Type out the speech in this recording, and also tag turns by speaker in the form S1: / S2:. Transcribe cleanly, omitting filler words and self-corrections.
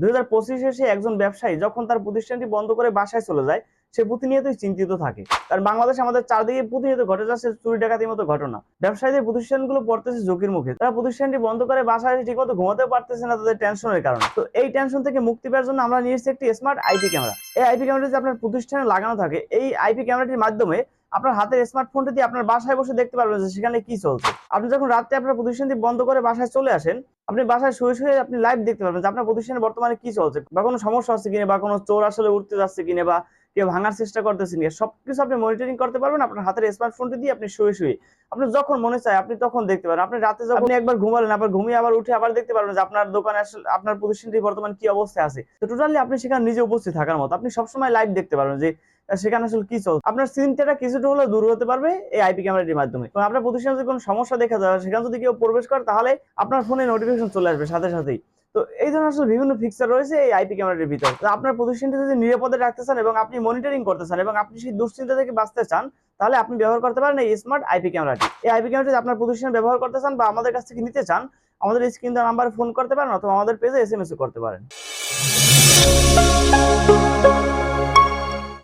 S1: 2025 এসে একজন ব্যবসায়ী যখন তার প্রতিষ্ঠানটি বন্ধ করে বাসায় চলে যায়, সে প্রতিনিয়তই চিন্তিত থাকে। কারণ বাংলাদেশ আমাদের চারদিকে প্রতিনিয়ত ঘটে যাচ্ছে চুরি ডাকাতির মতো ঘটনা। ব্যবসায়ীদের প্রতিষ্ঠানগুলো পড়তেছে ঝুঁকির মুখে। তারা প্রতিষ্ঠানটি বন্ধ করে বাসায় ঠিকমতো ঘুমাতে পারতেছে না তাদের টেনশনের কারণে। তো এই টেনশন থেকে মুক্তি পাওয়ার জন্য আমরা নিয়ে এসেছি একটি স্মার্ট আইপি ক্যামেরা। এই আইপি ক্যামেরাটি যে আপনার প্রতিষ্ঠানে লাগানো থাকে, এই আইপি ক্যামেরাটির মাধ্যমে আপনার হাতের স্মার্টফোনটি দিয়ে আপনার বাসায় বসে দেখতে পারবেন যে সেখানে কি চলছে। আপনি যখন রাত্রে আপনার প্রতিষ্ঠানটি বন্ধ করে বাসায় চলে আসেন, আপনি বাসায় শুয়ে শুয়ে আপনি লাইভ দেখতে পারবেন যে আপনার প্রতিষ্ঠানে বর্তমানে কি চলছে, বা কোনো সমস্যা হচ্ছে কিনা, বা কোনো চোর আসলে উঠতে যাচ্ছে কিনা, বা কেউ ভাঙার চেষ্টা করতেছে কিনা, সবকিছু আপনি মনিটরিং করতে পারবেন আপনার হাতের স্মার্টফোনটি দিয়ে। আপনি শুয়ে শুয়ে আপনি যখন মনে চায় আপনি তখন দেখতে পারেন। আপনি রাতে যখন আপনি একবার ঘুমালেন, আবার ঘুমিয়ে আবার উঠে আবার দেখতে পারবেন যে আপনার দোকানে আসলে আপনার প্রতিষ্ঠানটি বর্তমান কি অবস্থায় আছে। তো টোটালি আপনি সেখানে নিজে উপস্থিত থাকার মতো আপনি সবসময় লাইভ দেখতে পারবেন যে সেখানে আসলে কি চলছে। আপনার চিন্তাটা কিছুটা হলেও দূর হতে পারবে এই আইপি ক্যামেরাটির মাধ্যমে। এবং আপনার প্রতিষ্ঠানে যদি কোনো সমস্যা দেখা যায়, সেখানে যদি কেউ প্রবেশ করে, তাহলে আপনার ফোনে নোটিফিকেশন চলে আসবে সাথে সাথেই। তো এই ধরনের আসলে বিভিন্ন ফিচার রয়েছে এই আইপি ক্যামেরাটির ভিতর। তো আপনার প্রতিষ্ঠানটি যদি নিরাপদে রাখতে চান এবং আপনি মনিটরিং করতে চান এবং আপনি সেই দুশ্চিন্তা থেকে বাঁচতে চান, তাহলে আপনি ব্যবহার করতে পারেন এই স্মার্ট আইপি ক্যামেরাটি। এই আইপি ক্যামেরাটি আপনার প্রতিষ্ঠানে ব্যবহার করতে চান বা আমাদের কাছ থেকে নিতে চান, আমাদের স্ক্রিন দেওয়া নাম্বারে ফোন করতে পারেন অথবা আমাদের পেজে এসএমএস করতে পারেন।